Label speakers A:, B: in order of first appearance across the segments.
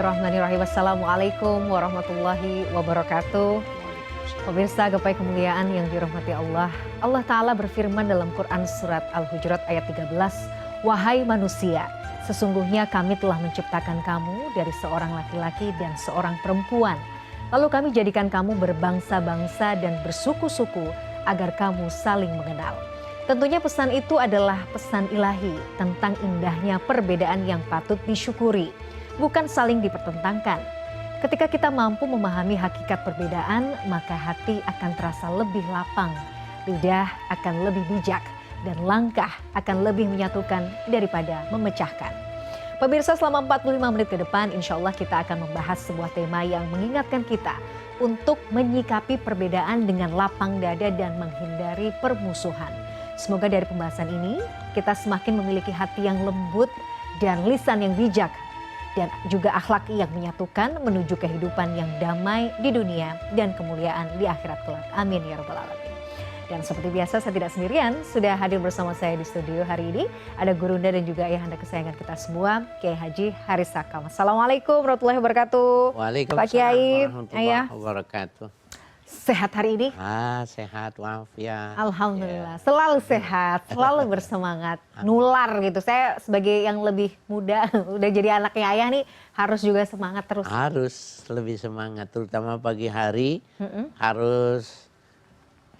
A: Bismillahirrahmanirrahim. Assalamualaikum warahmatullahi wabarakatuh. Pemirsa gapai kemuliaan yang dirahmati Allah. Allah Ta'ala berfirman dalam Quran surat Al-Hujurat ayat 13. Wahai manusia, sesungguhnya kami telah menciptakan kamu dari seorang laki-laki dan seorang perempuan. Lalu kami jadikan kamu berbangsa-bangsa dan bersuku-suku agar kamu saling mengenal. Tentunya pesan itu adalah pesan ilahi tentang indahnya perbedaan yang patut disyukuri, bukan saling dipertentangkan. Ketika kita mampu memahami hakikat perbedaan, maka hati akan terasa lebih lapang, lidah akan lebih bijak, dan langkah akan lebih menyatukan daripada memecahkan. Pemirsa, selama 45 menit ke depan, insya Allah kita akan membahas sebuah tema yang mengingatkan kita untuk menyikapi perbedaan dengan lapang dada dan menghindari permusuhan. Semoga dari pembahasan ini kita semakin memiliki hati yang lembut dan lisan yang bijak dan juga akhlak yang menyatukan menuju kehidupan yang damai di dunia dan kemuliaan di akhirat kelak. Amin ya rabbal alamin. Dan seperti biasa saya tidak sendirian, sudah hadir bersama saya di studio hari ini ada gurunda dan juga ayahanda kesayangan kita semua, Kiai Haji Haris Sakam. Assalamualaikum warahmatullahi wabarakatuh.
B: Waalaikumsalam
A: Pak Kiai,
B: warahmatullahi wabarakatuh.
A: Sehat hari ini?
B: Sehat walafiat.
A: Alhamdulillah, selalu sehat, selalu bersemangat, nular gitu. Saya sebagai yang lebih muda, udah jadi anaknya ayah nih, harus juga semangat terus.
B: Harus lebih semangat, terutama pagi hari harus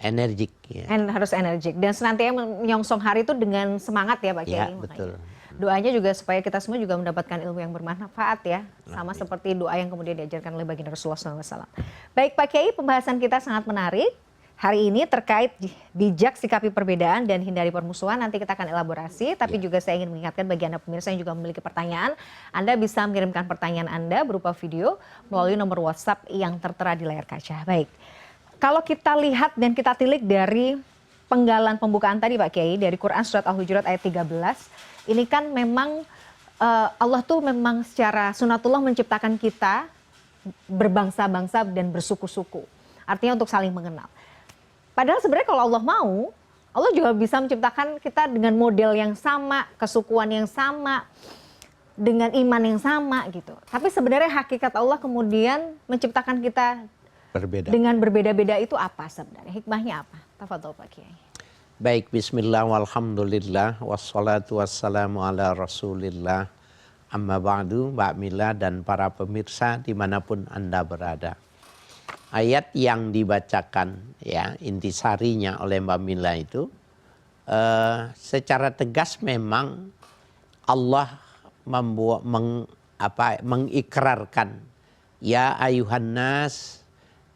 B: energik. Ya.
A: Harus energik dan senantiasa menyongsong hari itu dengan semangat ya Pak Kiai.
B: Ya, betul.
A: Doanya juga supaya kita semua juga mendapatkan ilmu yang bermanfaat ya. Sama seperti doa yang kemudian diajarkan oleh baginda Rasulullah SAW. Baik Pak Kiai, pembahasan kita sangat menarik. Hari ini terkait bijak sikapi perbedaan dan hindari permusuhan. Nanti kita akan elaborasi. Tapi juga saya ingin mengingatkan bagi Anda pemirsa yang juga memiliki pertanyaan. Anda bisa mengirimkan pertanyaan Anda berupa video melalui nomor WhatsApp yang tertera di layar kaca. Baik, kalau kita lihat dan kita tilik dari penggalan pembukaan tadi Pak Kiai. Dari Quran surat Al-Hujurat ayat 13. Ini kan memang Allah tuh memang secara sunatullah menciptakan kita berbangsa-bangsa dan bersuku-suku. Artinya untuk saling mengenal. Padahal sebenarnya kalau Allah mau, Allah juga bisa menciptakan kita dengan model yang sama, kesukuan yang sama, dengan iman yang sama gitu. Tapi sebenarnya hakikat Allah kemudian menciptakan kita
B: Berbeda.
A: dengan berbeda-beda itu apa sebenarnya? Hikmahnya apa? Tafadhol Pak Kiai.
B: Baik, bismillah walhamdulillah wassalatu wassalamu ala rasulillah amma ba'du, Mbak Mila dan para pemirsa dimanapun Anda berada. Ayat yang dibacakan ya intisarinya oleh Mbak Mila itu secara tegas memang Allah mengikrarkan ya ayuhan nas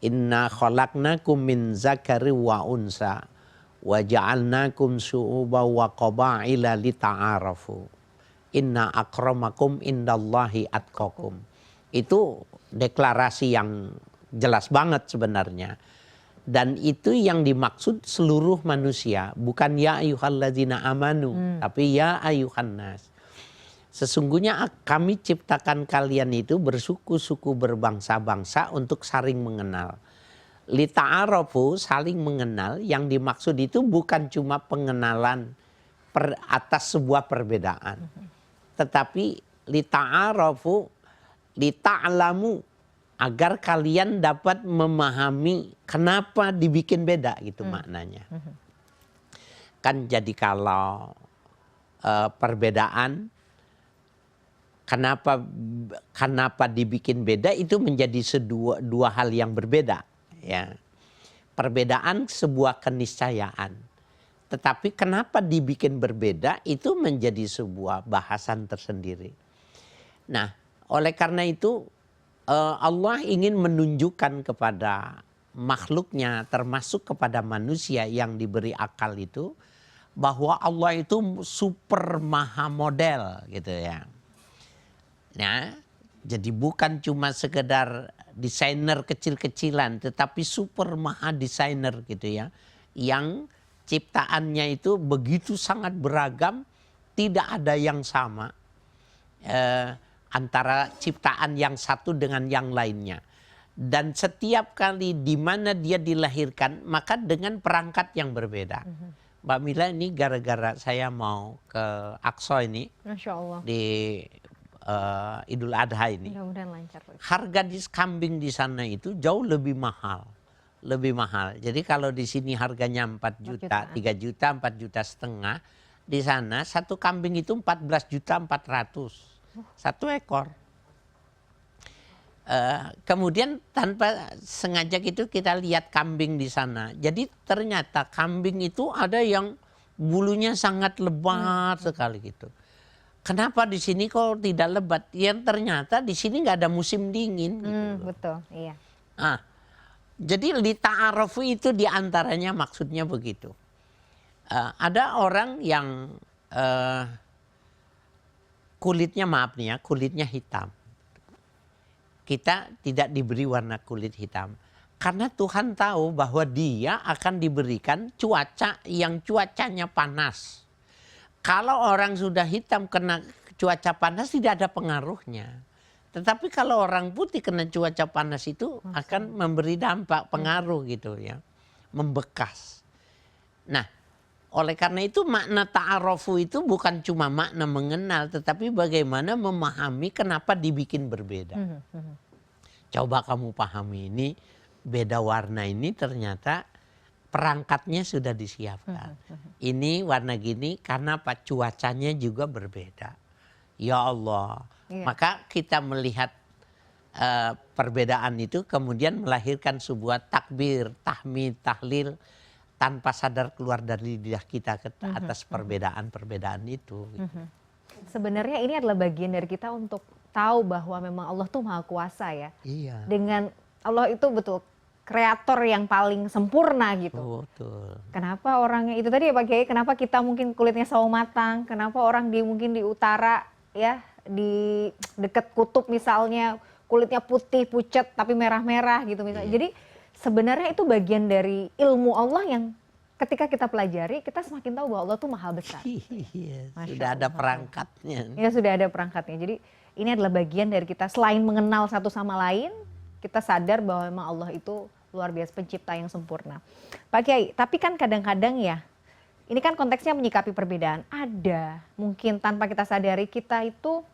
B: inna khalaqnakum min zakari wa unsa wa ja'alnakum syu'uban wa qaba'ila lita'arafu inna akramakum indallahi atqakum. Itu deklarasi yang jelas banget sebenarnya. Dan itu yang dimaksud seluruh manusia, bukan ya ayyuhalladzina amanu, tapi ya ayyuhan nas. Sesungguhnya kami ciptakan kalian itu bersuku-suku berbangsa-bangsa untuk saling mengenal. Lita'arafu, saling mengenal, yang dimaksud itu bukan cuma pengenalan atas sebuah perbedaan. Tetapi lita'arafu, lita'lamu, agar kalian dapat memahami kenapa dibikin beda gitu maknanya. Kan jadi kalau perbedaan, kenapa dibikin beda itu menjadi dua hal yang berbeda. Ya, perbedaan sebuah keniscayaan, tetapi kenapa dibikin berbeda itu menjadi sebuah bahasan tersendiri. Nah, oleh karena itu Allah ingin menunjukkan kepada makhluknya, termasuk kepada manusia yang diberi akal itu, bahwa Allah itu super maha model gitu ya. Nah, jadi bukan cuma sekedar desainer kecil-kecilan, tetapi super maha desainer gitu ya. Yang ciptaannya itu begitu sangat beragam, tidak ada yang sama antara ciptaan yang satu dengan yang lainnya. Dan setiap kali di mana dia dilahirkan, maka dengan perangkat yang berbeda. Mbak Mila, ini gara-gara saya mau ke Aqsa ini,
A: Masya Allah.
B: di Idul Adha ini.
A: Mudah-mudahan lancar.
B: Harga kambing di sana itu jauh lebih mahal. Lebih mahal. Jadi kalau di sini harganya 4 juta, 3 juta, 4 juta setengah. Di sana satu kambing itu 14.400.000 satu ekor. Kemudian tanpa sengaja gitu kita lihat kambing di sana. Jadi ternyata kambing itu ada yang bulunya sangat lebat sekali gitu. Kenapa di sini kok tidak lebat? Yang ternyata di sini nggak ada musim dingin. Gitu.
A: Betul, iya.
B: Jadi li ta'arufu itu diantaranya maksudnya begitu. Ada orang yang kulitnya maaf nih ya, kulitnya hitam. Kita tidak diberi warna kulit hitam. Karena Tuhan tahu bahwa dia akan diberikan cuaca yang cuacanya panas. Kalau orang sudah hitam kena cuaca panas tidak ada pengaruhnya. Tetapi kalau orang putih kena cuaca panas itu akan memberi dampak, pengaruh gitu ya. Membekas. Nah, oleh karena itu makna ta'arufu itu bukan cuma makna mengenal, tetapi bagaimana memahami kenapa dibikin berbeda. Coba kamu pahami ini, beda warna ini ternyata perangkatnya sudah disiapkan. Ini warna gini karena apa? Cuacanya juga berbeda. Ya Allah. Maka kita melihat perbedaan itu kemudian melahirkan sebuah takbir, tahmid, tahlil tanpa sadar keluar dari lidah kita ke atas perbedaan-perbedaan itu.
A: Sebenarnya ini adalah bagian dari kita untuk tahu bahwa memang Allah tuh Maha Kuasa ya.
B: Iya.
A: Dengan Allah itu betul kreator yang paling sempurna gitu.
B: Betul.
A: Kenapa orangnya itu tadi ya Pak Kiai, kenapa kita mungkin kulitnya sawo matang, kenapa orang mungkin di utara ya, di dekat kutub misalnya kulitnya putih pucat tapi merah-merah gitu misalnya. Jadi sebenarnya itu bagian dari ilmu Allah yang ketika kita pelajari kita semakin tahu bahwa Allah tuh maha besar.
B: Iya, sudah ada perangkatnya.
A: Ya sudah ada perangkatnya. Jadi ini adalah bagian dari kita selain mengenal satu sama lain, kita sadar bahwa memang Allah itu luar biasa pencipta yang sempurna. Pak Kiai, tapi kan kadang-kadang ya, ini kan konteksnya menyikapi perbedaan. Ada mungkin tanpa kita sadari kita itu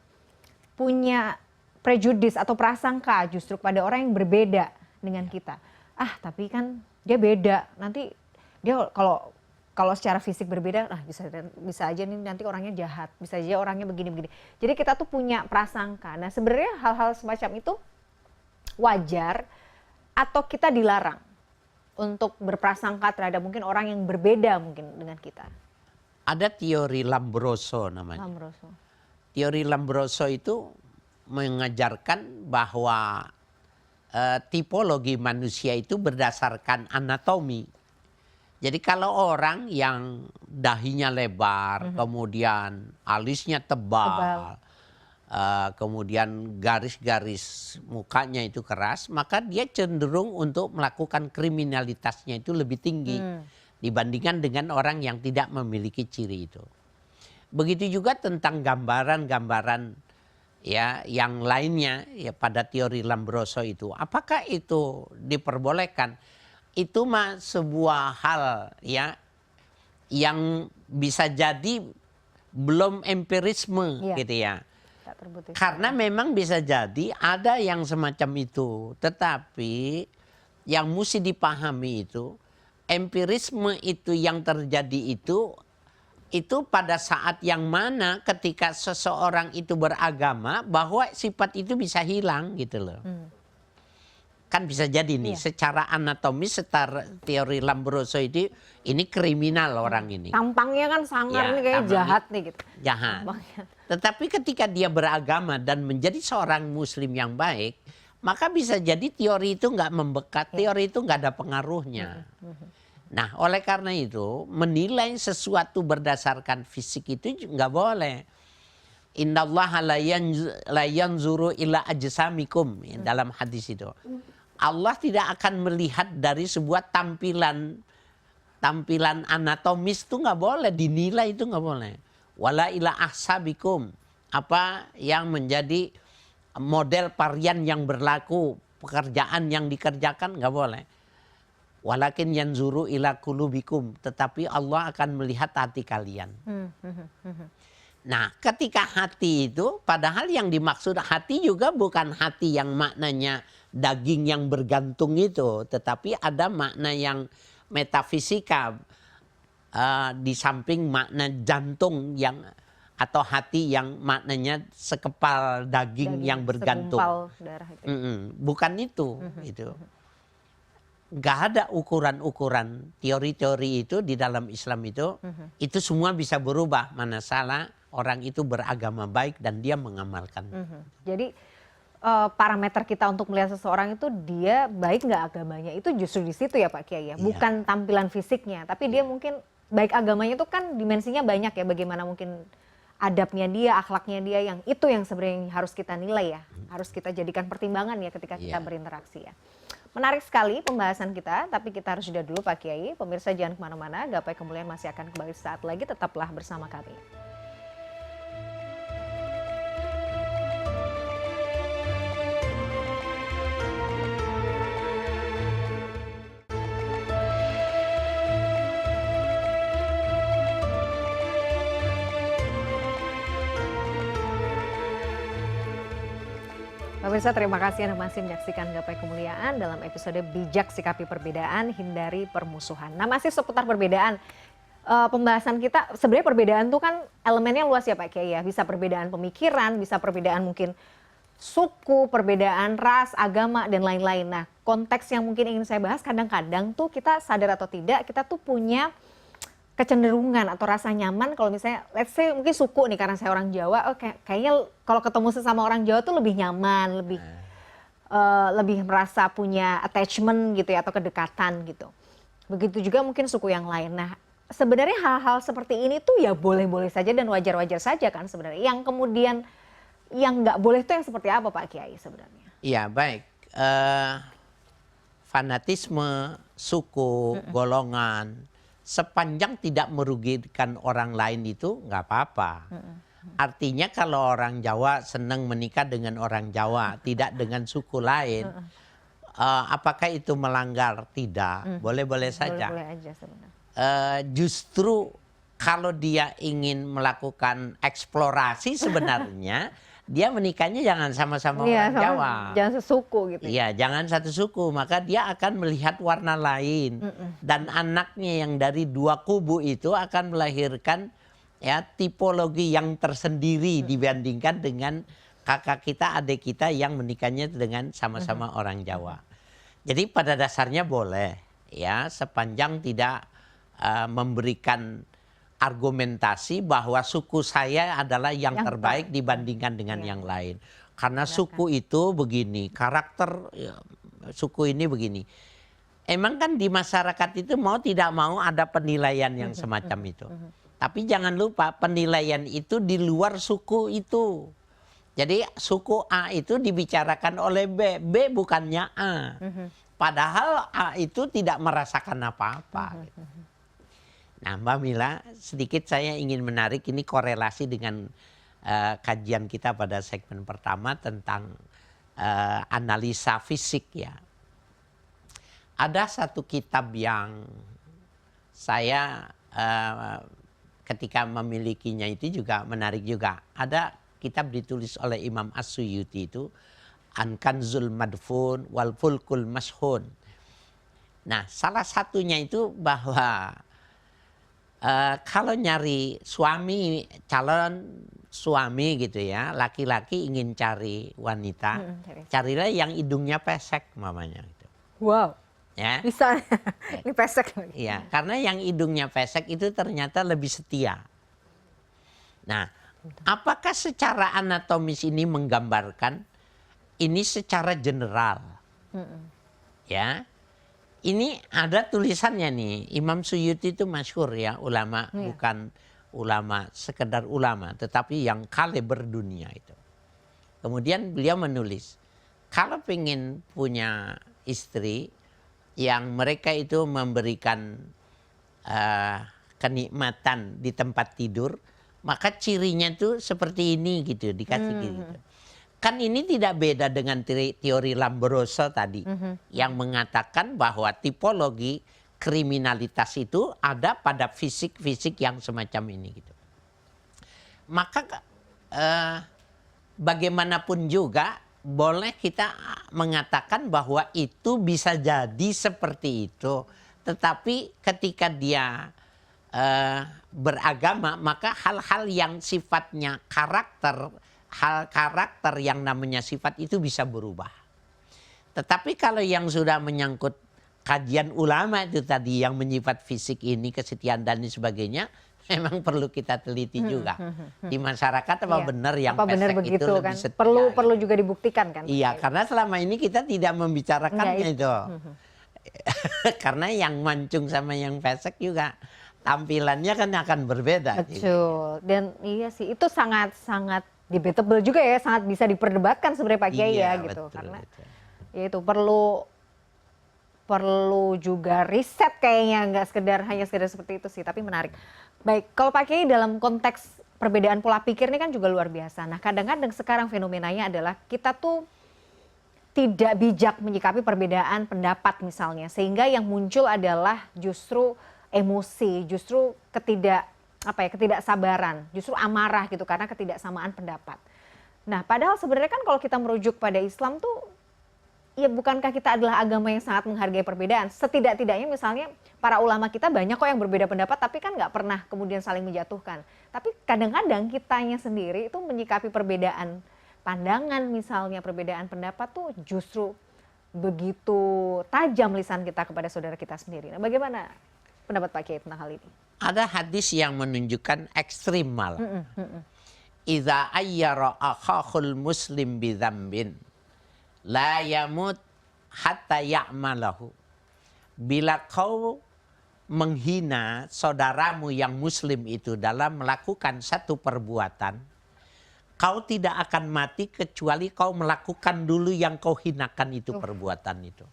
A: punya prejudis atau prasangka justru pada orang yang berbeda dengan kita. Tapi kan dia beda, nanti dia kalau secara fisik berbeda, bisa aja nih nanti orangnya jahat, bisa aja orangnya begini-begini. Jadi kita tuh punya prasangka. Nah sebenarnya hal-hal semacam itu wajar atau kita dilarang untuk berprasangka terhadap mungkin orang yang berbeda mungkin dengan kita?
B: Ada teori Lombroso namanya.
A: Lombroso.
B: Teori Lombroso itu mengajarkan bahwa tipologi manusia itu berdasarkan anatomi. Jadi kalau orang yang dahinya lebar, kemudian alisnya tebal. Kemudian garis-garis mukanya itu keras, maka dia cenderung untuk melakukan kriminalitasnya itu lebih tinggi dibandingkan dengan orang yang tidak memiliki ciri itu. Begitu juga tentang gambaran-gambaran ya yang lainnya ya pada teori Lombroso itu. Apakah itu diperbolehkan? Itu mah sebuah hal ya yang bisa jadi belum empirisme gitu ya. Karena memang bisa jadi ada yang semacam itu. Tetapi yang mesti dipahami itu empirisme itu yang terjadi itu pada saat yang mana ketika seseorang itu beragama bahwa sifat itu bisa hilang gitu loh. Kan bisa jadi nih secara anatomis, secara teori Lombroso ini kriminal orang ini.
A: Tampangnya kan sangar nih kayak jahat nih gitu.
B: Jahat. Tetapi ketika dia beragama dan menjadi seorang muslim yang baik, maka bisa jadi teori itu nggak membekat, teori itu nggak ada pengaruhnya. Nah, oleh karena itu menilai sesuatu berdasarkan fisik itu nggak boleh. Innallaha la yanzuru ila ajsamikum dalam hadis itu. Allah tidak akan melihat dari sebuah tampilan anatomis itu nggak boleh dinilai, itu nggak boleh. Wala ila ahsabikum, apa yang menjadi model varian yang berlaku, pekerjaan yang dikerjakan nggak boleh. Walakin yanzuru ila qulubikum, tetapi Allah akan melihat hati kalian. Nah, ketika hati itu, padahal yang dimaksud hati juga bukan hati yang maknanya daging yang bergantung itu, tetapi ada makna yang metafisika di samping makna jantung yang atau hati yang maknanya sekepal daging yang bergantung.
A: Segumpal darah itu.
B: Bukan itu, itu. Nggak ada ukuran-ukuran teori-teori itu di dalam Islam itu semua bisa berubah mana salah orang itu beragama baik dan dia mengamalkan.
A: Jadi parameter kita untuk melihat seseorang itu dia baik nggak agamanya itu justru di situ ya Pak Kiai ya, bukan tampilan fisiknya, tapi dia mungkin baik agamanya itu kan dimensinya banyak ya, bagaimana mungkin adabnya dia, akhlaknya dia, yang itu yang sebenarnya harus kita nilai ya, harus kita jadikan pertimbangan ya ketika kita berinteraksi ya. Menarik sekali pembahasan kita, tapi kita harus jeda dulu Pak Kiai. Pemirsa jangan kemana-mana, Gapai Kemuliaan masih akan kembali saat lagi, tetaplah bersama kami. Pemirsa, terima kasih Anda masih menyaksikan Gapai Kemuliaan dalam episode Bijak Sikapi Perbedaan, Hindari Permusuhan. Nah, masih seputar perbedaan. Pembahasan kita sebenarnya perbedaan itu kan elemennya luas ya Pak Kiai ya. Bisa perbedaan pemikiran, bisa perbedaan mungkin suku, perbedaan ras, agama, dan lain-lain. Nah, konteks yang mungkin ingin saya bahas, kadang-kadang tuh kita sadar atau tidak, kita tuh punya kecenderungan atau rasa nyaman kalau misalnya let's say mungkin suku nih, karena saya orang Jawa, kayaknya kalau ketemu sesama orang Jawa tuh lebih nyaman, lebih merasa punya attachment gitu ya, atau kedekatan gitu. Begitu juga mungkin suku yang lain. Nah, sebenarnya hal-hal seperti ini tuh ya boleh-boleh saja dan wajar-wajar saja kan sebenarnya. Yang kemudian yang nggak boleh tuh yang seperti apa Pak Kiai sebenarnya?
B: Iya, baik. Fanatisme, suku, golongan, sepanjang tidak merugikan orang lain itu nggak apa-apa. Artinya kalau orang Jawa senang menikah dengan orang Jawa, tidak dengan suku lain, apakah itu melanggar? Tidak, boleh-boleh saja.
A: Boleh-boleh aja sebenarnya.
B: Justru kalau dia ingin melakukan eksplorasi sebenarnya, dia menikahnya jangan sama-sama orang Jawa.
A: Jangan sesuku gitu.
B: Iya, jangan satu suku. Maka dia akan melihat warna lain. Dan anaknya yang dari dua kubu itu akan melahirkan ya tipologi yang tersendiri dibandingkan dengan kakak kita, adik kita yang menikahnya dengan sama-sama orang Jawa. Jadi pada dasarnya boleh ya, sepanjang tidak memberikan argumentasi bahwa suku saya adalah yang terbaik dibandingkan dengan yang lain. Karena suku itu begini, karakter suku ini begini. Emang kan di masyarakat itu mau tidak mau ada penilaian yang semacam itu. Tapi jangan lupa penilaian itu di luar suku itu. Jadi suku A itu dibicarakan oleh B, B bukannya A. Padahal A itu tidak merasakan apa-apa. Nah, Mbak Mila, sedikit saya ingin menarik ini korelasi dengan kajian kita pada segmen pertama tentang analisa fisik ya. Ada satu kitab yang saya ketika memilikinya itu juga menarik juga. Ada kitab ditulis oleh Imam As-Suyuti itu, An-Kanzul Madfun wal Fulkul Mashhun. Nah, salah satunya itu bahwa kalau nyari suami, calon suami gitu ya, laki-laki ingin cari wanita, carilah yang hidungnya pesek mamanya gitu.
A: Wow.
B: Ya.
A: Bisa ini pesek lagi.
B: Iya, karena yang hidungnya pesek itu ternyata lebih setia. Nah, apakah secara anatomis ini menggambarkan ini secara general? Ya. Ini ada tulisannya nih, Imam Suyuti itu masyhur ya, ulama, bukan ulama sekedar ulama, tetapi yang kaliber dunia itu. Kemudian beliau menulis, kalau pengen punya istri yang mereka itu memberikan kenikmatan di tempat tidur, maka cirinya itu seperti ini gitu, dikasih gitu. Kan ini tidak beda dengan teori Lombroso tadi yang mengatakan bahwa tipologi kriminalitas itu ada pada fisik-fisik yang semacam ini gitu. maka bagaimanapun juga boleh kita mengatakan bahwa itu bisa jadi seperti itu. Tetapi ketika dia beragama, maka hal-hal yang sifatnya karakter yang namanya sifat itu bisa berubah. Tetapi kalau yang sudah menyangkut kajian ulama itu tadi yang menyifat fisik ini, kesetiaan dan sebagainya, memang perlu kita teliti juga di masyarakat apa benar yang
A: apa benar
B: pesek itu lebih
A: kan?
B: setia.
A: Perlu juga dibuktikan kan?
B: Iya, karena selama ini kita tidak membicarakannya itu. Karena yang mancung sama yang pesek juga tampilannya kan akan berbeda.
A: Betul. Dan iya sih, itu sangat debatable juga ya, sangat bisa diperdebatkan sebenarnya Pak Kiai ya gitu.
B: Betul,
A: Karena
B: betul.
A: ya itu perlu juga riset kayaknya, nggak hanya sekedar seperti itu sih, tapi menarik. Baik, kalau Pak Kiai dalam konteks perbedaan pola pikir ini kan juga luar biasa. Nah, kadang-kadang sekarang fenomenanya adalah kita tuh tidak bijak menyikapi perbedaan pendapat misalnya, sehingga yang muncul adalah justru emosi, justru ketidaksabaran, justru amarah gitu karena ketidaksamaan pendapat. Nah, padahal sebenarnya kan kalau kita merujuk pada Islam tuh, ya bukankah kita adalah agama yang sangat menghargai perbedaan? Setidak-tidaknya misalnya para ulama kita banyak kok yang berbeda pendapat, tapi kan nggak pernah kemudian saling menjatuhkan. Tapi kadang-kadang kitanya sendiri itu menyikapi perbedaan pandangan misalnya, perbedaan pendapat tuh justru begitu tajam lisan kita kepada saudara kita sendiri. Nah, bagaimana pendapat Pak Kiai tentang hal ini?
B: Ada hadis yang menunjukkan ekstrim malah. Idza ayyara akhahul muslim bidzambin la yamut hatta ya'malahu. Bila kau menghina saudaramu yang muslim itu dalam melakukan satu perbuatan, kau tidak akan mati kecuali kau melakukan dulu yang kau hinakan itu perbuatan itu.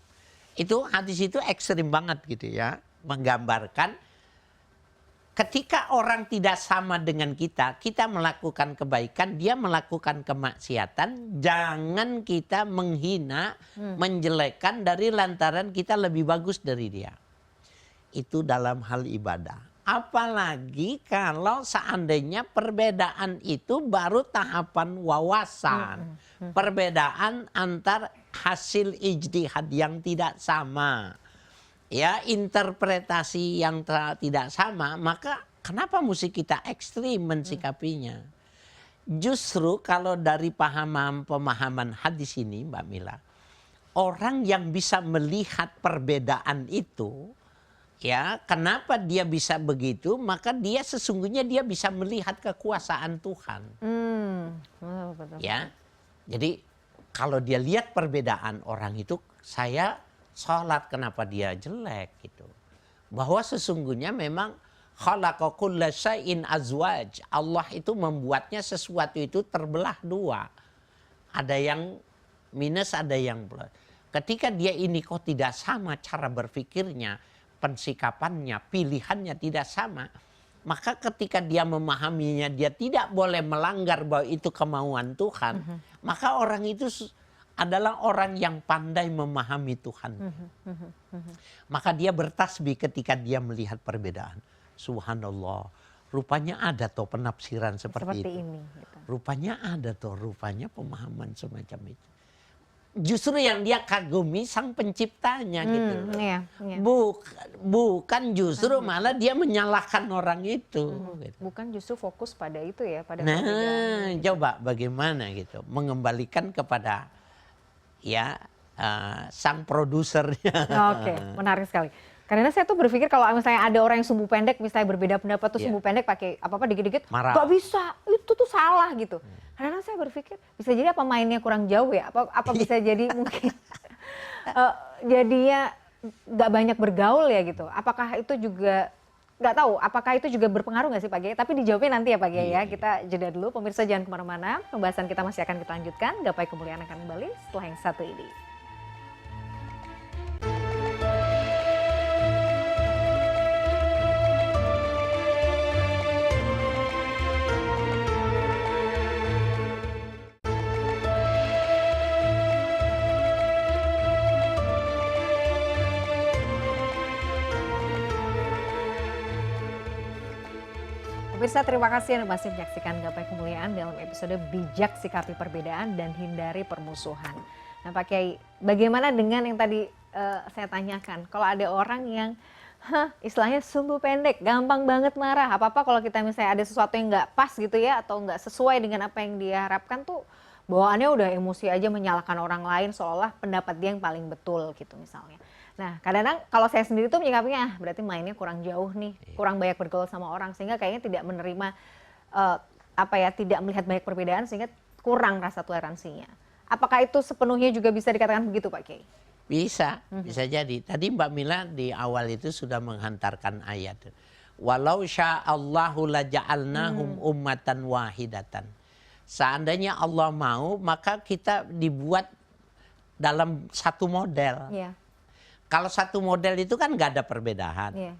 B: Itu hadis itu ekstrim banget gitu ya, menggambarkan ketika orang tidak sama dengan kita melakukan kebaikan, dia melakukan kemaksiatan, jangan kita menghina, menjelekkan dari lantaran kita lebih bagus dari dia. Itu dalam hal ibadah. Apalagi kalau seandainya perbedaan itu baru tahapan wawasan. Perbedaan antar hasil ijtihad yang tidak sama. Ya, interpretasi yang tidak sama, maka kenapa mesti kita ekstrim mensikapinya? Justru kalau dari pemahaman hadis ini, Mbak Mila, orang yang bisa melihat perbedaan itu, ya, kenapa dia bisa begitu? Maka dia sesungguhnya dia bisa melihat kekuasaan Tuhan. Ya, jadi kalau dia lihat perbedaan orang itu, saya sholat kenapa dia jelek gitu. Bahwa sesungguhnya memang khalaqa kulla syai'in azwaj. Allah itu membuatnya sesuatu itu terbelah dua. Ada yang minus, ada yang plus. Ketika dia ini kok tidak sama cara berpikirnya, pensikapannya, pilihannya tidak sama, maka ketika dia memahaminya dia tidak boleh melanggar bahwa itu kemauan Tuhan, maka orang itu adalah orang yang pandai memahami Tuhan. Maka dia bertasbih ketika dia melihat perbedaan. Subhanallah, rupanya ada toh penafsiran seperti itu.
A: Ini, gitu.
B: Rupanya ada toh, rupanya pemahaman semacam itu. Justru yang dia kagumi sang penciptanya gitu.
A: Iya.
B: Bukan justru malah dia menyalahkan orang itu. Gitu.
A: Bukan justru fokus pada itu ya, pada
B: nah, coba bagaimana gitu mengembalikan kepada sang produsernya.
A: Oke, menarik sekali. Karena saya tuh berpikir kalau misalnya ada orang yang sumbu pendek, misalnya berbeda pendapat tuh sumbu pendek pakai apa-apa dikit-dikit, gak bisa, itu tuh salah gitu. Karena saya berpikir bisa jadi apa mainnya kurang jauh ya, apa bisa jadi mungkin jadinya gak banyak bergaul ya gitu. Apakah itu juga, gak tahu, apakah itu juga berpengaruh gak sih Pak Kiai? Tapi dijawabnya nanti ya Pak Kiai ya. Kita jeda dulu, pemirsa jangan kemana-mana. Pembahasan kita masih akan kita lanjutkan. Gapai Kemuliaan akan kembali setelah yang satu ini. Pemirsa, terima kasih Anda masih menyaksikan Gapai Kemuliaan dalam episode Bijak Sikapi Perbedaan dan Hindari Permusuhan. Nah Pak Kiai, bagaimana dengan yang tadi saya tanyakan, kalau ada orang yang istilahnya sumbu pendek, gampang banget marah, apa-apa kalau kita misalnya ada sesuatu yang nggak pas gitu ya, atau nggak sesuai dengan apa yang dia harapkan tuh, bawaannya udah emosi aja menyalahkan orang lain seolah pendapat dia yang paling betul gitu misalnya. Nah kadang-kadang kalau saya sendiri tuh menyikapinya, berarti mainnya kurang jauh nih, kurang banyak bergaul sama orang, sehingga kayaknya tidak menerima, tidak melihat banyak perbedaan, sehingga kurang rasa toleransinya. Apakah itu sepenuhnya juga bisa dikatakan begitu Pak Kiai?
B: Bisa jadi. Tadi Mbak Mila di awal itu sudah menghantarkan ayat. Walau sya'allahu laja'alnahum ummatan wahidatan. Seandainya Allah mau, maka kita dibuat dalam satu model.
A: Yeah.
B: Kalau satu model itu kan nggak ada perbedaan,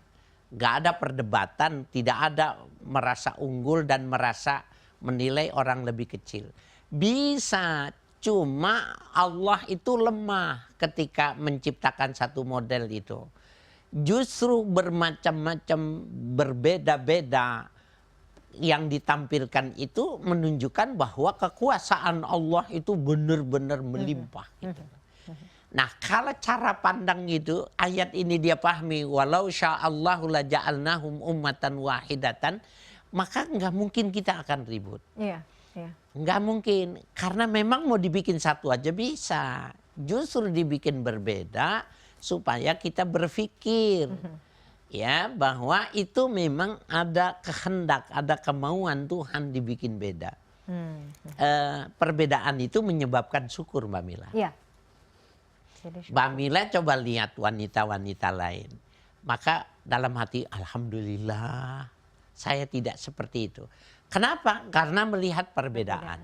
B: nggak ada perdebatan, tidak ada merasa unggul dan merasa menilai orang lebih kecil. Bisa, cuma Allah itu lemah ketika menciptakan satu model itu. Justru bermacam-macam, berbeda-beda yang ditampilkan itu menunjukkan bahwa kekuasaan Allah itu benar-benar melimpah. Gitu. Nah kalau cara pandang itu, ayat ini dia pahami, walau sya'allahu laja'alnahum ummatan wahidatan, maka nggak mungkin kita akan ribut. Iya. Nggak mungkin, karena memang mau dibikin satu aja bisa. Justru dibikin berbeda supaya kita berpikir ya bahwa itu memang ada kehendak, ada kemauan Tuhan dibikin beda. Perbedaan itu menyebabkan syukur, Mbak Mila. Iya. Mbak Mila coba lihat wanita-wanita lain. Maka dalam hati, alhamdulillah saya tidak seperti itu. Kenapa? Karena melihat perbedaan.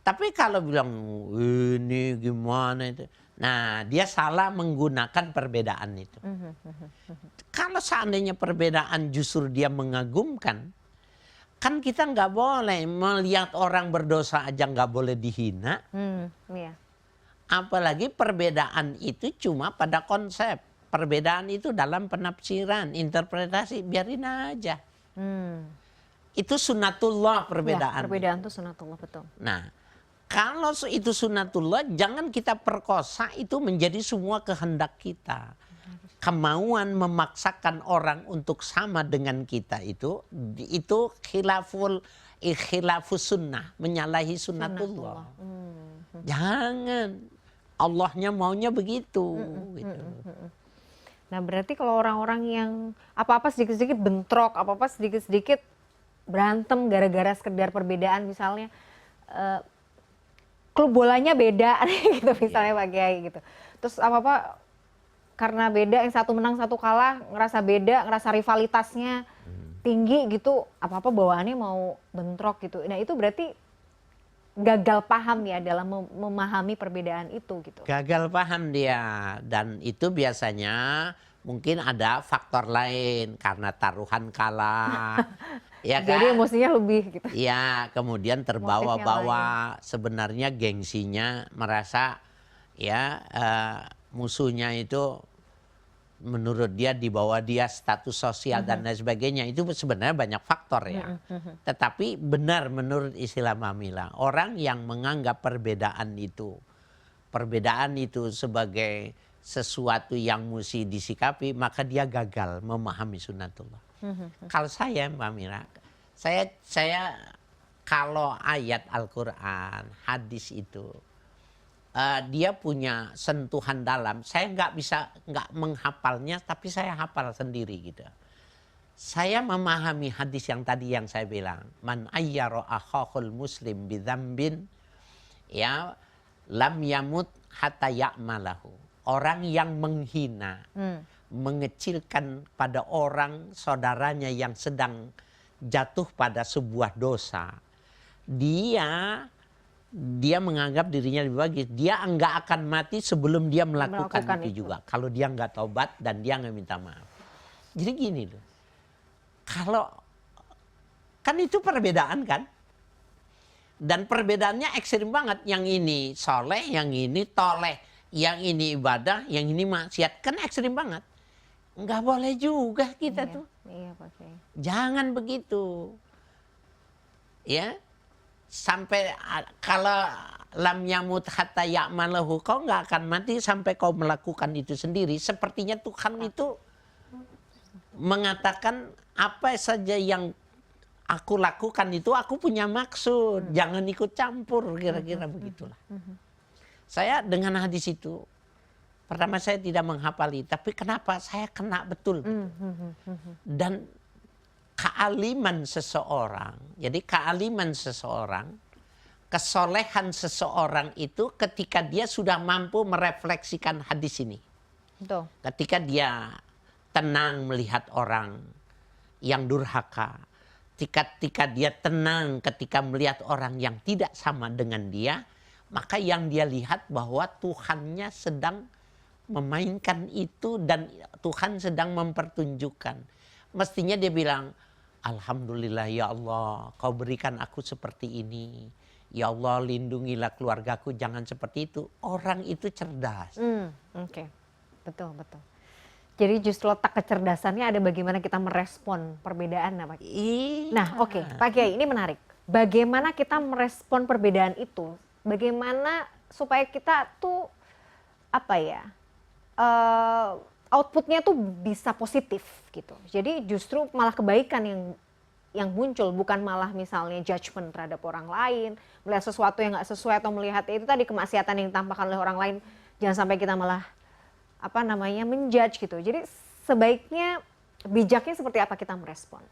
B: Tapi kalau bilang, ini gimana itu. Nah dia salah menggunakan perbedaan itu. Kalau seandainya perbedaan justru dia mengagumkan. Kan kita nggak boleh melihat orang berdosa aja nggak boleh dihina. Iya. Apalagi perbedaan itu cuma pada konsep. Perbedaan itu dalam penafsiran, interpretasi, biarin aja. Itu sunatullah perbedaan. Ya,
A: perbedaan itu sunatullah, betul.
B: Nah, kalau itu sunatullah, jangan kita perkosa itu menjadi semua kehendak kita. Kemauan memaksakan orang untuk sama dengan kita itu khilafus sunnah, menyalahi sunatullah. Jangan. Allahnya maunya begitu. Gitu.
A: Nah berarti kalau orang-orang yang apa-apa sedikit-sedikit bentrok, apa-apa sedikit-sedikit berantem gara-gara sekedar perbedaan misalnya, klub bolanya beda gitu misalnya Pak Kiai gitu. Terus apa-apa karena beda, yang satu menang satu kalah, ngerasa beda, ngerasa rivalitasnya tinggi gitu, apa-apa bawaannya mau bentrok gitu. Nah itu berarti gagal paham ya dalam memahami perbedaan itu gitu.
B: Gagal paham dia, dan itu biasanya mungkin ada faktor lain karena taruhan kalah. Ya kan?
A: Jadi emosinya lebih gitu.
B: Ya, kemudian terbawa-bawa, sebenarnya gengsinya merasa ya musuhnya itu menurut dia di bawah dia status sosial dan lain sebagainya. Itu sebenarnya banyak faktor ya. Tetapi benar menurut istilah Mamila, orang yang menganggap perbedaan itu sebagai sesuatu yang mesti disikapi, maka dia gagal memahami sunatullah. Kalau saya Mamila, saya kalau ayat Al-Quran, hadis itu, dia punya sentuhan dalam. Saya nggak menghafalnya, tapi saya hafal sendiri gitu. Saya memahami hadis yang tadi yang saya bilang, man ayyara akhahul muslim bidzambin ya lam yamut hatta ya'malahu. Orang yang menghina, mengecilkan pada orang saudaranya yang sedang jatuh pada sebuah dosa, dia menganggap dirinya lebih bagus. Dia enggak akan mati sebelum dia melakukan itu juga. Kalau dia enggak taubat dan dia enggak minta maaf. Jadi gini loh. Kalau kan itu perbedaan kan. Dan perbedaannya ekstrim banget. Yang ini soleh, yang ini toleh. Yang ini ibadah, yang ini maksiat. Kan ekstrim banget. Enggak boleh juga kita tuh.
A: Iya, Pak Kiai.
B: Jangan begitu. Ya, sampai kalau lam yamut hatta ya'malahu, kau nggak akan mati sampai kau melakukan itu sendiri. Sepertinya Tuhan itu mengatakan apa saja yang aku lakukan itu aku punya maksud, jangan ikut campur, kira-kira begitulah. Saya dengan hadis itu, pertama saya tidak menghafali, tapi kenapa saya kena betul. Dan kealiman seseorang, jadi kealiman seseorang, kesolehan seseorang itu ketika dia sudah mampu merefleksikan hadis ini.
A: Betul.
B: Ketika dia tenang melihat orang yang durhaka, ketika dia tenang ketika melihat orang yang tidak sama dengan dia, maka yang dia lihat bahwa Tuhannya sedang memainkan itu dan Tuhan sedang mempertunjukkan. Mestinya dia bilang, alhamdulillah ya Allah, kau berikan aku seperti ini. Ya Allah, lindungilah keluargaku, jangan seperti itu. Orang itu cerdas.
A: Oke. Betul, betul. Jadi justru letak kecerdasannya ada bagaimana kita merespon perbedaan. Nah, oke, Pak Kiai, ini menarik. Bagaimana kita merespon perbedaan itu? Bagaimana supaya kita tuh outputnya tuh bisa positif gitu. Jadi justru malah kebaikan yang muncul, bukan malah misalnya judgment terhadap orang lain, melihat sesuatu yang nggak sesuai atau melihat itu tadi kemaksiatan yang ditampakkan oleh orang lain. Jangan sampai kita malah menjudge gitu. Jadi sebaiknya bijaknya seperti apa kita merespon?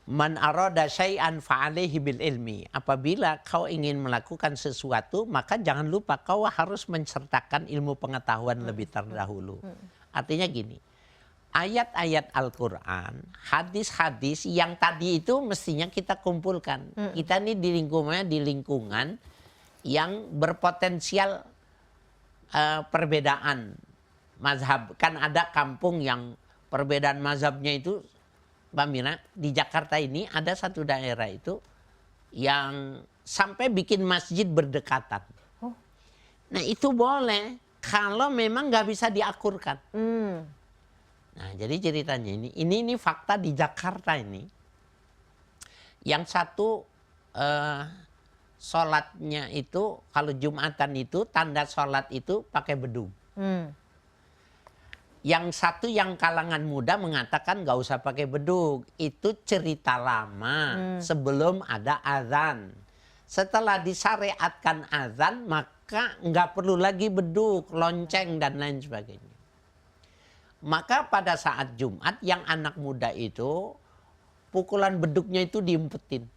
B: Man arada syai'an fa'alaihi bil ilmi. Apabila kau ingin melakukan sesuatu, maka jangan lupa kau harus mensertakan ilmu pengetahuan lebih terdahulu. Artinya gini, ayat-ayat Al-Quran, hadis-hadis yang tadi itu mestinya kita kumpulkan. Kita ini di lingkungan yang berpotensial perbedaan mazhab. Kan ada kampung yang perbedaan mazhabnya itu, Mbak Mira, di Jakarta ini ada satu daerah itu yang sampai bikin masjid berdekatan. Nah itu boleh kalau memang nggak bisa diakurkan. Nah jadi ceritanya ini fakta di Jakarta ini. Yang satu sholatnya itu kalau Jumatan itu tanda sholat itu pakai bedug. Yang satu yang kalangan muda mengatakan nggak usah pakai bedug. Itu cerita lama sebelum ada azan. Setelah disyariatkan azan maka nggak perlu lagi bedug, lonceng dan lain sebagainya. Maka pada saat Jumat yang anak muda itu pukulan bedugnya itu diumpetin.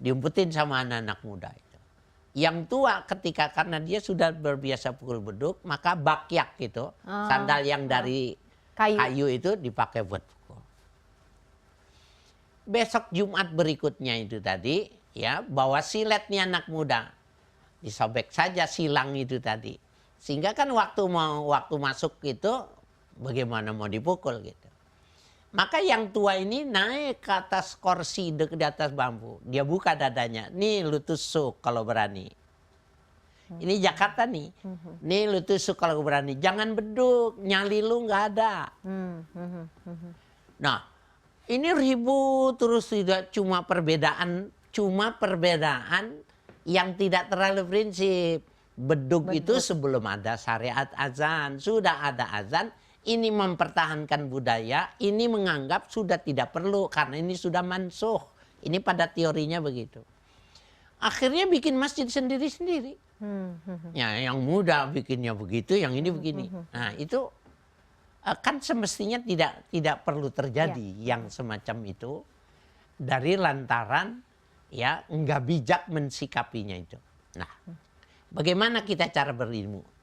B: Diumpetin sama anak-anak muda itu. Yang tua ketika karena dia sudah berbiasa pukul bedug, maka bakyak gitu, sandal yang dari kayu itu dipakai buat pukul. Besok Jumat berikutnya itu tadi, ya bawa silet nih anak muda, disobek saja silang itu tadi, sehingga kan waktu masuk itu bagaimana mau dipukul gitu. Maka yang tua ini naik ke atas kursi di atas bambu. Dia buka dadanya. Nih lu tusuk kalau berani. Ini Jakarta nih. Nih lu tusuk kalau berani. Jangan beduk. Nyali lu nggak ada. Nah ini ribut terus, tidak cuma perbedaan. Cuma perbedaan yang tidak terlalu prinsip. Beduk itu sebelum ada syariat azan. Sudah ada azan. Ini mempertahankan budaya, ini menganggap sudah tidak perlu karena ini sudah mansuh. Ini pada teorinya begitu. Akhirnya bikin masjid sendiri-sendiri. Ya, yang muda bikinnya begitu, yang ini begini. Nah itu kan semestinya tidak perlu terjadi yang semacam itu dari lantaran ya nggak bijak mensikapinya itu. Nah, bagaimana kita cara berilmu?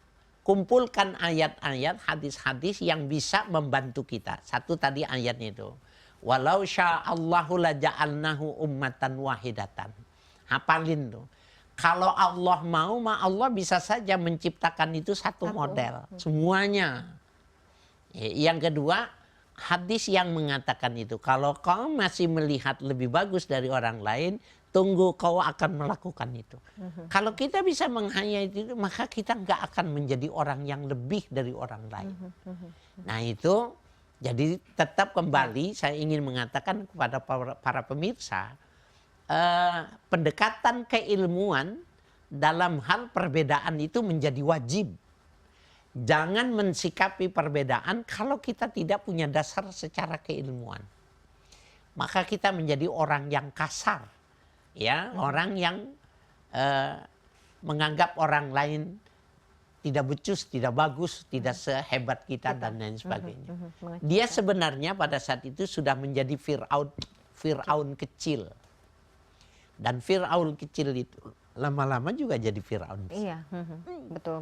B: Kumpulkan ayat-ayat, hadis-hadis yang bisa membantu kita. Satu tadi ayatnya itu. Walau sya'allahu laja'alnahu ummatan wahidatan. Hafalin tuh. Kalau Allah mau, Allah bisa saja menciptakan itu satu model. Semuanya. Yang kedua, hadis yang mengatakan itu. Kalau kau masih melihat lebih bagus dari orang lain, tunggu kau akan melakukan itu. Kalau kita bisa menghayat itu, maka kita nggak akan menjadi orang yang lebih dari orang lain. Nah itu Jadi tetap kembali saya ingin mengatakan kepada para pemirsa, pendekatan keilmuan dalam hal perbedaan itu menjadi wajib. Jangan mensikapi perbedaan kalau kita tidak punya dasar secara keilmuan. Maka kita menjadi orang yang kasar, ya, orang yang menganggap orang lain tidak becus, tidak bagus, tidak sehebat kita dan lain sebagainya. Dia sebenarnya pada saat itu sudah menjadi Fir'aun kecil. Dan Fir'aun kecil itu lama-lama juga jadi Fir'aun.
A: Iya, betul.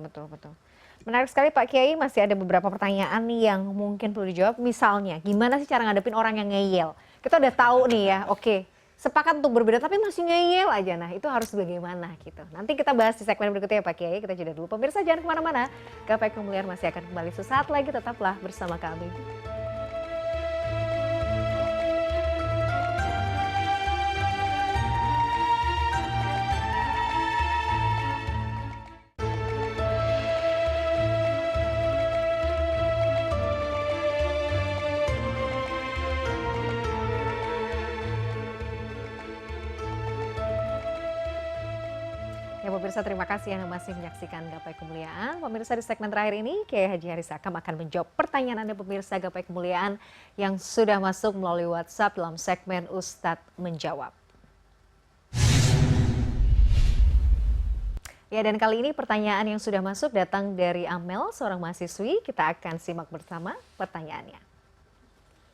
A: Menarik sekali Pak Kiai, masih ada beberapa pertanyaan nih yang mungkin perlu dijawab. Misalnya, gimana sih cara ngadepin orang yang ngeyel? Kita udah tahu nih ya, oke, sepakat untuk berbeda tapi masih ngeyel aja. Nah itu harus bagaimana gitu. Nanti kita bahas di segmen berikutnya ya Pak Kiai, kita jeda dulu. Pemirsa jangan kemana-mana, Gapai Kemuliaan masih akan kembali sesaat lagi, tetaplah bersama kami. Ya pemirsa, terima kasih Anda masih menyaksikan Gapai Kemuliaan. Pemirsa, di segmen terakhir ini Kiai Haji Haris Akam akan menjawab pertanyaan Anda pemirsa Gapai Kemuliaan yang sudah masuk melalui WhatsApp dalam segmen Ustadz Menjawab. Ya, dan kali ini pertanyaan yang sudah masuk datang dari Amel, seorang mahasiswi. Kita akan simak bersama pertanyaannya.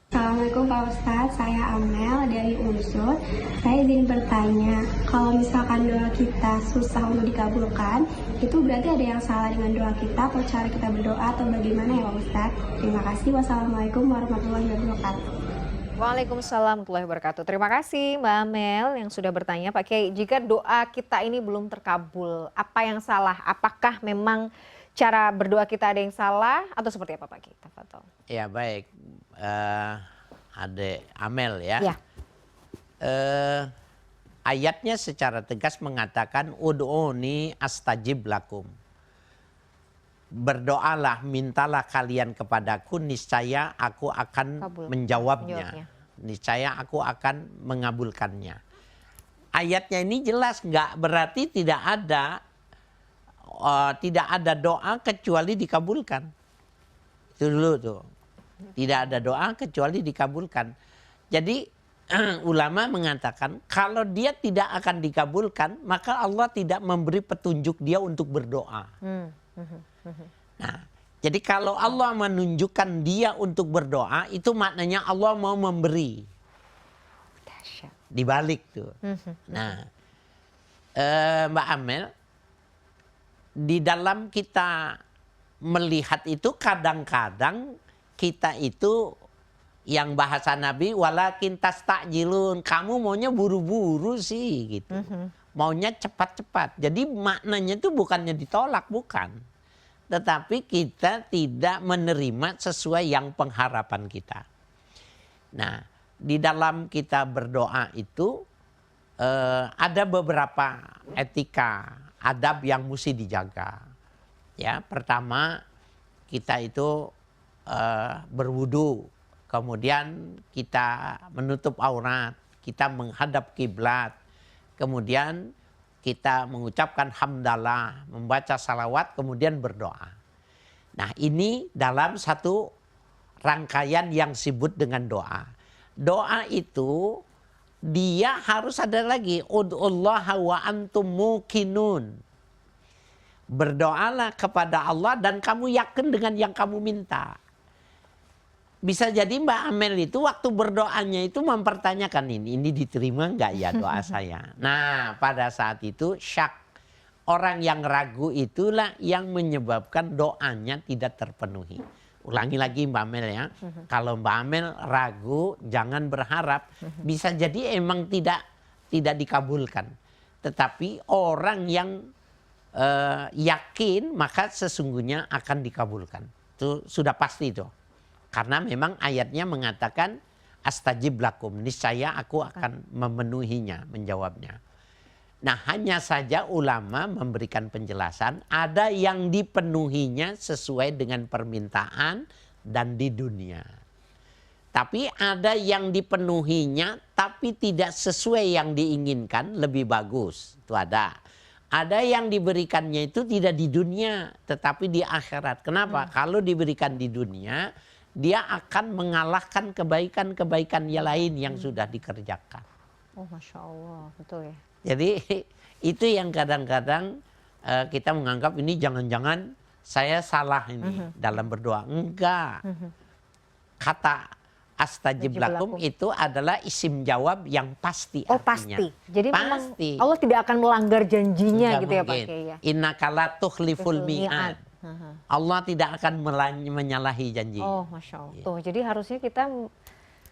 C: Assalamualaikum Pak Ustadz, saya Amel dari Unsur. Saya izin bertanya, kalau misalkan doa kita susah untuk dikabulkan, itu berarti ada yang salah dengan doa kita atau cara kita berdoa atau bagaimana ya Pak Ustadz? Terima kasih. Wassalamualaikum warahmatullahi wabarakatuh.
A: Waalaikumsalam warahmatullahi wabarakatuh. Terima kasih Mbak Amel yang sudah bertanya. Pak Kiai, jika doa kita ini belum terkabul, apa yang salah? Apakah memang cara berdoa kita ada yang salah atau seperti apa Pak Kiai? Tafadhol.
B: Ya baik, Adek Amel ya.
A: Ya.
B: Ayatnya secara tegas mengatakan ud'uni astajib lakum. Berdoalah, mintalah kalian kepadaku, niscaya aku akan menjawabnya. Niscaya aku akan mengabulkannya. Ayatnya ini jelas, nggak berarti tidak ada doa kecuali dikabulkan. Itu dulu tuh. Tidak ada doa kecuali dikabulkan. Jadi ulama mengatakan kalau dia tidak akan dikabulkan, maka Allah tidak memberi petunjuk dia untuk berdoa. Nah, jadi kalau Allah menunjukkan dia untuk berdoa, itu maknanya Allah mau memberi. Dibalik tuh. Nah, Mbak Amel, di dalam kita melihat itu kadang-kadang kita itu yang bahasa Nabi walakin tastajilun, kamu maunya buru-buru sih gitu. Maunya cepat-cepat. Jadi maknanya itu bukannya ditolak, bukan. Tetapi kita tidak menerima sesuai yang pengharapan kita. Nah, di dalam kita berdoa itu ada beberapa etika, adab yang mesti dijaga. Ya, pertama kita itu berwudu, kemudian kita menutup aurat, kita menghadap kiblat, kemudian kita mengucapkan hamdalah, membaca salawat, kemudian berdoa. Nah ini dalam satu rangkaian yang disebut dengan doa. Doa itu dia harus ada lagi, ud'ullaha wa antum muqinun. Berdoalah kepada Allah dan kamu yakin dengan yang kamu minta. Bisa jadi Mbak Amel itu waktu berdoanya itu mempertanyakan ini diterima nggak ya doa saya. Nah pada saat itu syak, orang yang ragu itulah yang menyebabkan doanya tidak terpenuhi. Ulangi lagi Mbak Amel ya, kalau Mbak Amel ragu jangan berharap, bisa jadi emang tidak dikabulkan. Tetapi orang yang yakin maka sesungguhnya akan dikabulkan. Itu sudah pasti itu. Karena memang ayatnya mengatakan astajib lakum, niscaya aku akan memenuhinya, menjawabnya. Nah hanya saja ulama memberikan penjelasan, ada yang dipenuhinya sesuai dengan permintaan dan di dunia. Tapi ada yang dipenuhinya tapi tidak sesuai yang diinginkan, lebih bagus. Itu ada. Ada yang diberikannya itu tidak di dunia tetapi di akhirat. Kenapa? Kalau diberikan di dunia, dia akan mengalahkan kebaikan-kebaikan yang lain yang sudah dikerjakan.
A: Oh, Masya Allah, betul ya.
B: Jadi itu yang kadang-kadang kita menganggap ini jangan-jangan saya salah ini dalam berdoa. Enggak. Kata astajib lakum itu adalah isim jawab yang pasti
A: Oh,
B: artinya.
A: pasti. Jadi memang
B: Pasti.
A: Allah tidak akan melanggar janjinya
B: Enggak
A: gitu ya Pak
B: mungkin.
A: Kiai ya.
B: Innaka la tukhliful mi'ad. Allah tidak akan menyalahi janji.
A: Oh, Masya Allah. Tuh, jadi harusnya kita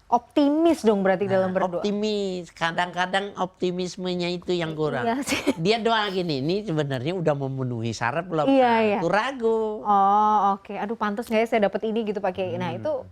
A: optimis dong berarti dalam berdoa.
B: Optimis. Kadang-kadang optimismenya itu yang kurang.
A: Iya sih.
B: Dia doa gini, ini sebenarnya udah memenuhi syarat belum?
A: Iya,
B: Nah,
A: iya.
B: itu ragu.
A: Oh, oke. Aduh, pantas nggak ya saya dapat ini gitu Pak Kiai. Nah, itu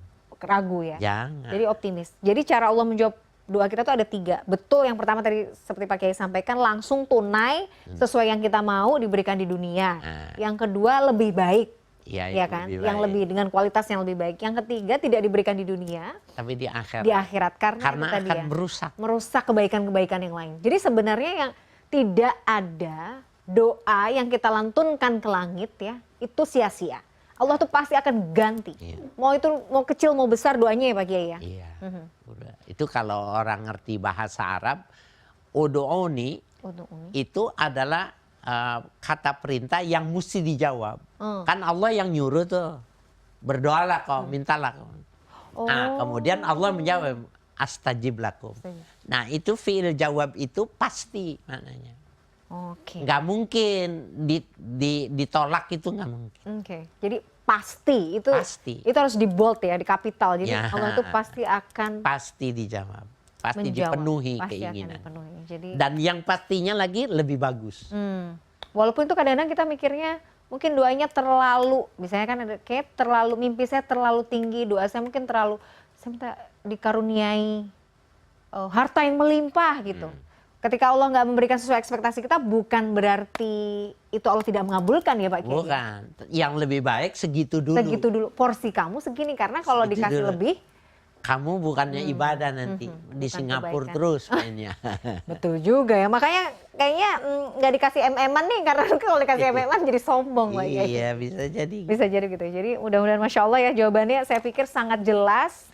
A: ragu ya.
B: Jangan.
A: Jadi optimis. Jadi cara Allah menjawab doa kita tuh ada 3. Betul, yang pertama tadi seperti Pak Kiai sampaikan, langsung tunai sesuai yang kita mau diberikan di dunia. Yang kedua lebih baik.
B: Iya,
A: Ya
B: itu
A: kan?
B: lebih
A: Yang
B: baik.
A: lebih dengan kualitas yang lebih baik. Yang ketiga tidak diberikan di dunia,
B: Tapi di akhirat.
A: di akhirat karena itu tadi
B: akan
A: ya,
B: merusak.
A: kebaikan-kebaikan yang lain. Jadi sebenarnya yang tidak ada doa yang kita lantunkan ke langit ya, itu sia-sia. Allah tuh pasti akan ganti.
B: Iya.
A: Mau kecil mau besar doanya ya Pak Kiai ya.
B: Iya. Udah. Itu kalau orang ngerti bahasa Arab, udu'uni
A: Untuk ini.
B: itu adalah kata perintah yang mesti dijawab. Kan Allah yang nyuruh tuh. Berdoalah kau, mintalah kau. Nah, kemudian Allah menjawab, astajib lakum. Nah, itu fi'il jawab itu pasti maknanya.
A: Oke.
B: Nggak mungkin ditolak, itu nggak mungkin.
A: Oke. Jadi pasti itu
B: Pasti.
A: itu harus di bold ya, di kapital. Jadi
B: Ya.
A: Allah itu pasti akan
B: Pasti dijawab. Pasti
A: menjawab.
B: dipenuhi
A: Pasti akan
B: keinginan.
A: dipenuhi. Jadi
B: Dan yang pastinya lagi lebih bagus.
A: walaupun itu kadang-kadang kita mikirnya mungkin doanya terlalu, misalnya kan ada kayak terlalu, mimpi saya terlalu tinggi, doa saya mungkin terlalu, saya minta dikaruniai harta yang melimpah gitu. Ketika Allah nggak memberikan sesuai ekspektasi kita, bukan berarti itu Allah tidak mengabulkan ya Pak Kiai.
B: Bukan. Yang lebih baik segitu dulu.
A: Segitu dulu, porsi kamu segini, karena kalau
B: Segitu
A: dikasih
B: dulu.
A: lebih,
B: Kamu bukannya ibadah nanti. Di
A: bukan
B: Singapura
A: kebaikan.
B: terus mainnya.
A: betul juga ya. Makanya kayaknya nggak dikasih MM-an nih, karena kalau dikasih MM-an jadi sombong Pak Kiai.
B: Iya, bisa jadi.
A: Bisa jadi gitu. Jadi mudah-mudahan Masya Allah ya jawabannya saya pikir sangat jelas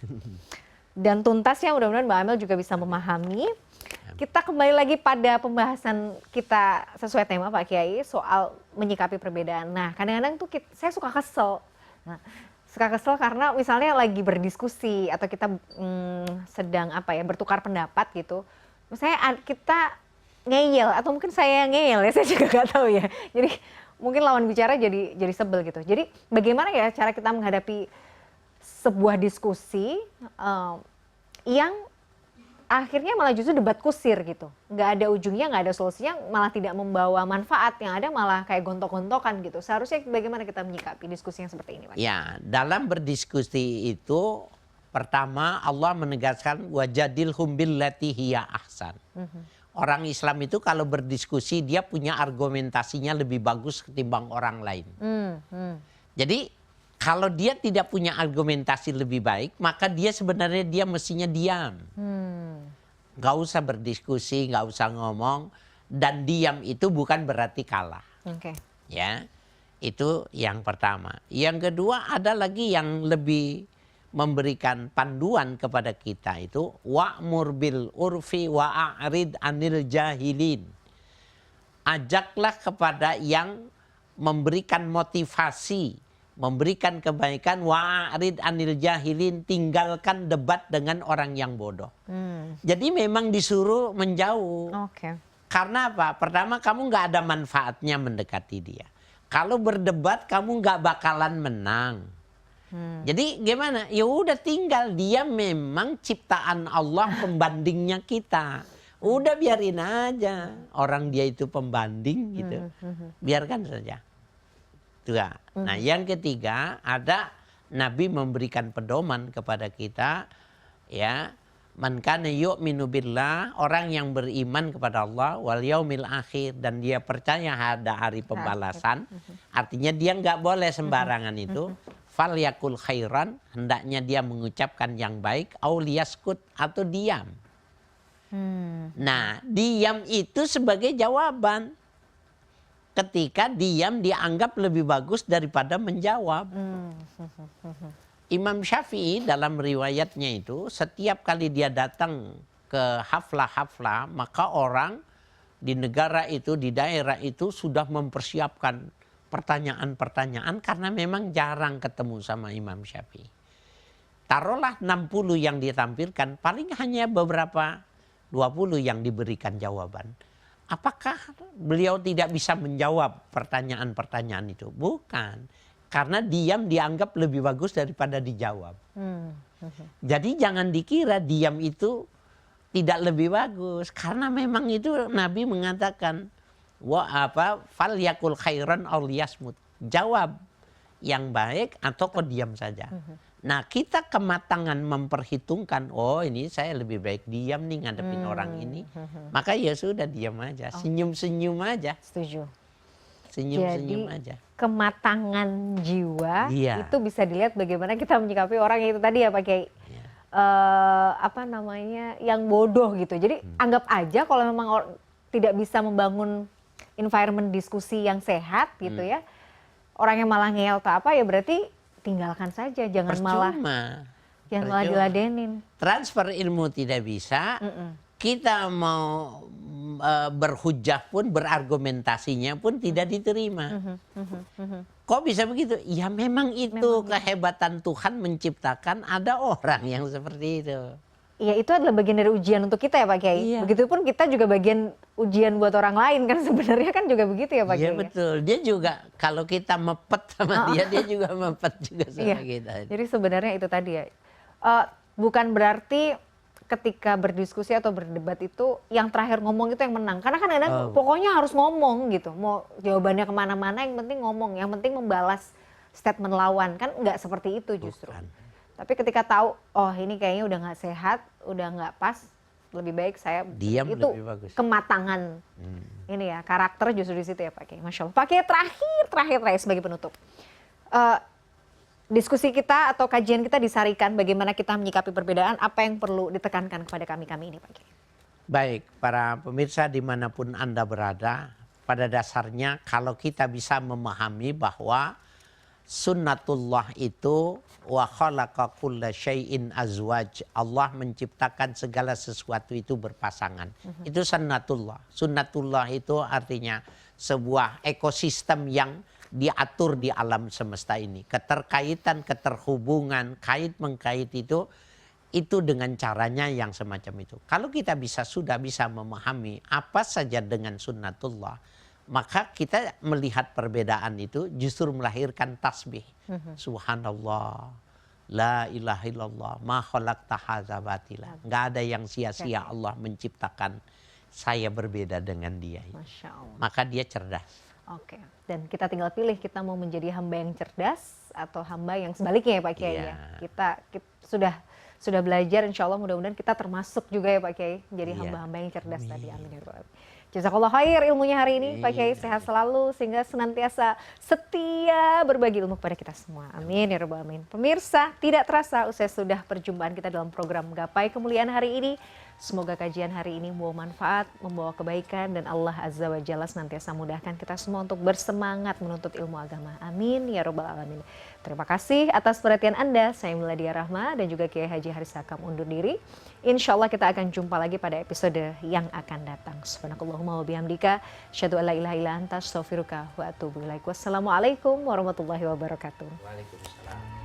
A: dan tuntas ya. Mudah-mudahan Mbak Amel juga bisa memahami. Kita kembali lagi pada pembahasan kita sesuai tema Pak Kiai soal menyikapi perbedaan. Nah kadang-kadang tuh saya suka kesel. Nah, suka kesel karena misalnya lagi berdiskusi atau kita sedang bertukar pendapat gitu. Misalnya kita ngeyel atau mungkin saya ngeyel ya, saya juga nggak tahu ya. Jadi mungkin lawan bicara jadi sebel gitu. Jadi bagaimana ya cara kita menghadapi sebuah diskusi yang akhirnya malah justru debat kusir gitu. Nggak ada ujungnya, nggak ada solusinya, malah tidak membawa manfaat. Yang ada malah kayak gontok-gontokan gitu. Seharusnya bagaimana kita menyikapi diskusi yang seperti ini Pak?
B: Ya, dalam berdiskusi itu pertama Allah menegaskan wajadilhum billati hiya ahsan. Orang Islam itu kalau berdiskusi dia punya argumentasinya lebih bagus ketimbang orang lain. Jadi kalau dia tidak punya argumentasi lebih baik, maka dia sebenarnya dia mestinya diam. Nggak usah berdiskusi, nggak usah ngomong. Dan diam itu bukan berarti kalah.
A: Oke.
B: Ya, itu yang pertama. Yang kedua ada lagi yang lebih memberikan panduan kepada kita itu wa'mur bil urfi wa'arid anil jahilin. Ajaklah kepada yang memberikan motivasi, memberikan kebaikan, wa'arid anil jahilin, tinggalkan debat dengan orang yang bodoh. Jadi memang disuruh menjauh.
A: Oke.
B: Karena apa? Pertama kamu nggak ada manfaatnya mendekati dia. Kalau berdebat kamu nggak bakalan menang. Jadi gimana? Ya udah tinggal, dia memang ciptaan Allah, pembandingnya kita. Udah biarin aja. Orang dia itu pembanding gitu. Biarkan saja. Juga. Nah, yang ketiga ada Nabi memberikan pedoman kepada kita, ya. Man kana yu'minu billah, orang yang beriman kepada Allah wal yaumil akhir, dan dia percaya ada hari pembalasan. Artinya dia nggak boleh sembarangan itu. falyakul khairan, hendaknya dia mengucapkan yang baik, au liyaskut, atau diam. Nah, diam itu sebagai jawaban. Ketika diam dianggap lebih bagus daripada menjawab. Imam Syafi'i dalam riwayatnya itu, setiap kali dia datang ke haflah-haflah, maka orang di negara itu, di daerah itu sudah mempersiapkan pertanyaan-pertanyaan karena memang jarang ketemu sama Imam Syafi'i. Taruhlah 60 yang ditampilkan, paling hanya beberapa 20 yang diberikan jawaban. Apakah beliau tidak bisa menjawab pertanyaan-pertanyaan itu? Bukan. Karena diam dianggap lebih bagus daripada dijawab. Jadi jangan dikira diam itu tidak lebih bagus. Karena memang itu Nabi mengatakan, falyakul khairan aw liyasmut. Jawab yang baik atau kau diam saja. Nah, kita kematangan memperhitungkan, oh ini saya lebih baik diam nih ngadepin orang ini. Maka ya sudah diam aja, senyum-senyum aja.
A: Setuju.
B: Senyum-senyum aja.
A: Kematangan jiwa
B: Iya.
A: itu bisa dilihat bagaimana kita menyikapi orang yang itu tadi ya Pak Kiai.
B: Iya.
A: Apa namanya, yang bodoh gitu. Jadi anggap aja kalau memang tidak bisa membangun environment diskusi yang sehat gitu ya. Orang yang malah ngeyel atau apa ya berarti tinggalkan saja, jangan malah diladenin.
B: Transfer ilmu tidak bisa, kita mau berhujah pun, berargumentasinya pun tidak diterima. Kok bisa begitu? Ya memang itu kehebatan Tuhan menciptakan ada orang yang seperti itu.
A: Iya, itu adalah bagian dari ujian untuk kita ya Pak Kiai.
B: Iya.
A: Begitupun kita juga bagian ujian buat orang lain kan sebenarnya kan juga begitu ya Pak Kiai.
B: Iya betul. Dia juga kalau kita mepet sama dia juga mepet juga sama kita.
A: Jadi sebenarnya itu tadi ya. Bukan berarti ketika berdiskusi atau berdebat itu yang terakhir ngomong itu yang menang. Karena kan kadang pokoknya harus ngomong gitu. Mau jawabannya kemana-mana yang penting ngomong. Yang penting membalas statement lawan. Kan nggak seperti itu justru.
B: Bukan.
A: Tapi ketika tahu, oh ini kayaknya udah nggak sehat, udah nggak pas, lebih baik saya
B: diam,
A: itu
B: lebih bagus.
A: Kematangan ini ya, karakter justru di situ ya Pak Kiai. Masya Allah. Pak Kiai terakhir sebagai penutup. Diskusi kita atau kajian kita disarikan bagaimana kita menyikapi perbedaan, apa yang perlu ditekankan kepada kami ini Pak Kiai.
B: Baik, para pemirsa dimanapun Anda berada, pada dasarnya kalau kita bisa memahami bahwa sunnatullah itu wa khalaqa kulla syai'in azwaj. Allah menciptakan segala sesuatu itu berpasangan. Itu sunnatullah. Sunnatullah itu artinya sebuah ekosistem yang diatur di alam semesta ini. Keterkaitan, keterhubungan, kait-mengkait itu dengan caranya yang semacam itu. Kalau kita sudah bisa memahami apa saja dengan sunnatullah, maka kita melihat perbedaan itu justru melahirkan tasbih. Subhanallah, la ilaha illallah, ma khalaqta hadza batila. Nggak ada yang sia-sia Allah menciptakan saya berbeda dengan dia.
A: Masya Allah.
B: Maka dia cerdas.
A: Oke, dan kita tinggal pilih kita mau menjadi hamba yang cerdas atau hamba yang sebaliknya ya Pak Kiai ya. Kita sudah belajar, insya Allah mudah-mudahan kita termasuk juga ya Pak Kiai jadi hamba-hamba yang cerdas tadi. Amin ya Rabbal Alamin. Jazakallah khair ilmunya hari ini Pak Kiai, sehat selalu sehingga senantiasa setia berbagi ilmu kepada kita semua. Amin ya Rabbal Alamin. Pemirsa, tidak terasa usai sudah perjumpaan kita dalam program Gapai Kemuliaan hari ini. Semoga kajian hari ini membawa manfaat, membawa kebaikan, dan Allah Azza wa Jalla senantiasa mudahkan kita semua untuk bersemangat menuntut ilmu agama. Amin ya Rabbal Alamin. Terima kasih atas perhatian Anda. Saya Miladia Rahma dan juga Kiai Haji Haris Hakam undur diri. Insya Allah kita akan jumpa lagi pada episode yang akan datang. Subhanakallahumma wa bihamdika, asyhadu an la ilaha illa anta, astaghfiruka wa atubu ilaik. Wassalamualaikum warahmatullahi wabarakatuh.
B: Waalaikumsalam.